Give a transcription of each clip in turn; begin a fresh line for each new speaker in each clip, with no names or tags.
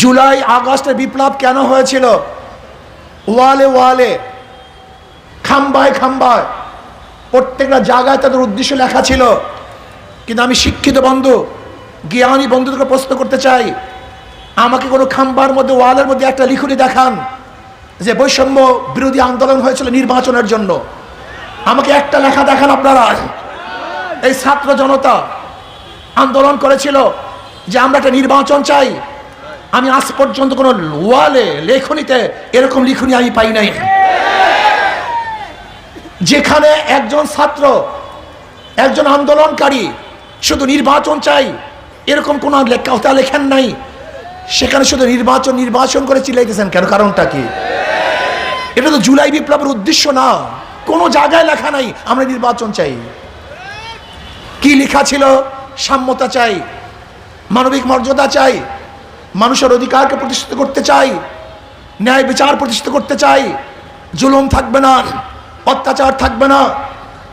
জুলাই আগস্টের বিপ্লব কেন হয়েছিল? ওয়ালে ওয়ালে, খাম্বায় খাম্বায়, প্রত্যেকটা জায়গায় তাদের উদ্দেশ্য লেখা ছিল। কিন্তু আমি শিক্ষিত বন্ধু, জ্ঞানী বন্ধুদেরকে প্রশ্ন করতে চাই, আমাকে কোনো খাম্বার মধ্যে, ওয়ালের মধ্যে একটা লিখুনি দেখান যে বৈষম্য বিরোধী আন্দোলন হয়েছিল নির্বাচনের জন্য। আমাকে একটা লেখা দেখান আপনারা। এই ছাত্র জনতা আন্দোলন করেছিল যে আমরা একটা নির্বাচন চাই। আমি আজ পর্যন্ত কোনো ওয়ালে লেখনীতে এরকম লিখনি আমি পাই নাই যেখানে একজন ছাত্র, একজন আন্দোলনকারী শুধু নির্বাচন চাই এরকম কোন কথা লেখেন নাই। সেখানে শুধু নির্বাচন নির্বাচন করে চিল্লাইতেছেন কেন? কারণটা কি? এটা তো জুলাই বিপ্লবের উদ্দেশ্য না। কোনো জায়গায় লেখা নাই আমরা নির্বাচন চাই। কি লেখা ছিল? সাম্যতা চাই, মানবিক মর্যাদা চাই, মানুষের অধিকারকে প্রতিষ্ঠিত করতে চাই, ন্যায় বিচার প্রতিষ্ঠিত করতে চাই, জুলুম থাকবে না, অত্যাচার থাকবে না,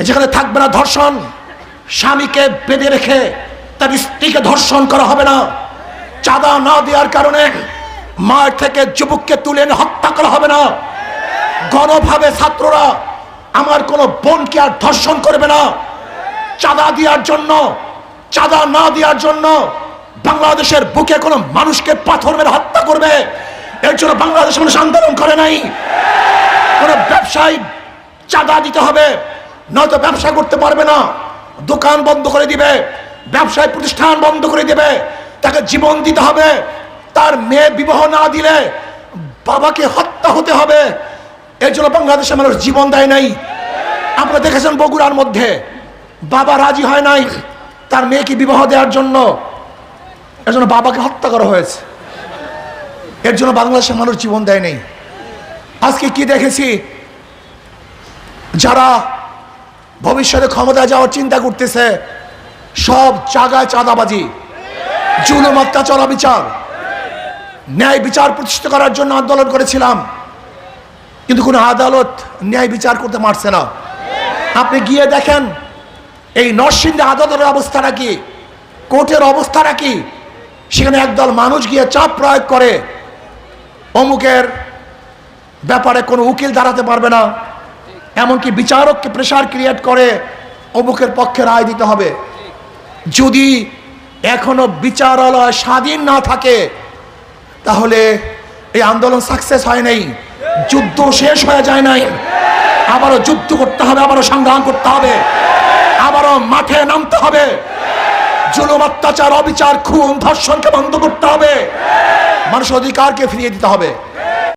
যেখানে থাকবে না ধর্ষণ, স্বামীকে বেঁধে রেখে তার স্ত্রীকে ধর্ষণ করা হবে না, চাঁদা না দেওয়ার কারণে মাঠ থেকে যুবককে তুলে এনে হত্যা করা হবে না, গণভাবে ছাত্ররা আমার কোনো বোনকে আর ধর্ষণ করবে না, চাঁদা দেওয়ার জন্য, চাঁদা না দেওয়ার জন্য বাংলাদেশের বুকে কোনো মানুষকে পাথর মেরে হত্যা করবে, এর জন্য বাংলাদেশ মানুষ আন্দোলন করে নাই। কোন ব্যবসায়ী চাঁদা দিতে হবে, নয়তো ব্যবসা করতে পারবে না, দোকান বন্ধ করে দিবে, ব্যবসায় প্রতিষ্ঠান বন্ধ করে দিবে, তাকে জীবন দিতে হবে, তার মেয়ে বিবাহ না দিলে বাবাকে হত্যা হতে হবে, এর জন্য বাংলাদেশের মানুষ জীবন দেয় নাই। আপনারা দেখেছেন বগুড়ার মধ্যে বাবা রাজি হয় নাই তার মেয়েকে বিবাহ দেওয়ার জন্য, এর জন্য বাবাকে হত্যা করা হয়েছে, এর জন্য বাংলাদেশের মানুষ জীবন দেয় নাই। আজকে কি দেখেছি? যারা ভবিষ্যতে ক্ষমতায় যাওয়ার চিন্তা করতেছে সব জায়গায় চাঁদাবাজি, জুলুম, অত্যাচার, অবিচার। ন্যায় বিচার প্রতিষ্ঠা করার জন্য আন্দোলন করেছিলাম, কিন্তু কোনো আদালত ন্যায় বিচার করতে পারছে না। আপনি গিয়ে দেখেন এই নরসিংদী আদালতের অবস্থাটা কি, কোর্টের অবস্থাটা কি। সেখানে একদল মানুষ গিয়ে চাপ প্রয়োগ করে অমুকের ব্যাপারে কোনো উকিল দাঁড়াতে পারবে না, এমনকি বিচারককে প্রেসার ক্রিয়েট করে অমুকের পক্ষে রায় দিতে হবে। যদি এখনো বিচারালয় স্বাধীন না থাকে তাহলে এই আন্দোলন সাকসেস হয় নাই, যুদ্ধ শেষ হয়ে যায় নাই। আবারও যুদ্ধ করতে হবে, আবারও সংগ্রাম করতে হবে, আবারও মাঠে নামতে হবে, জুলুম, অত্যাচার, অবিচার, খুন, ধর্ষণকে বন্ধ করতে হবে, মানুষের অধিকারকে ফিরিয়ে দিতে হবে।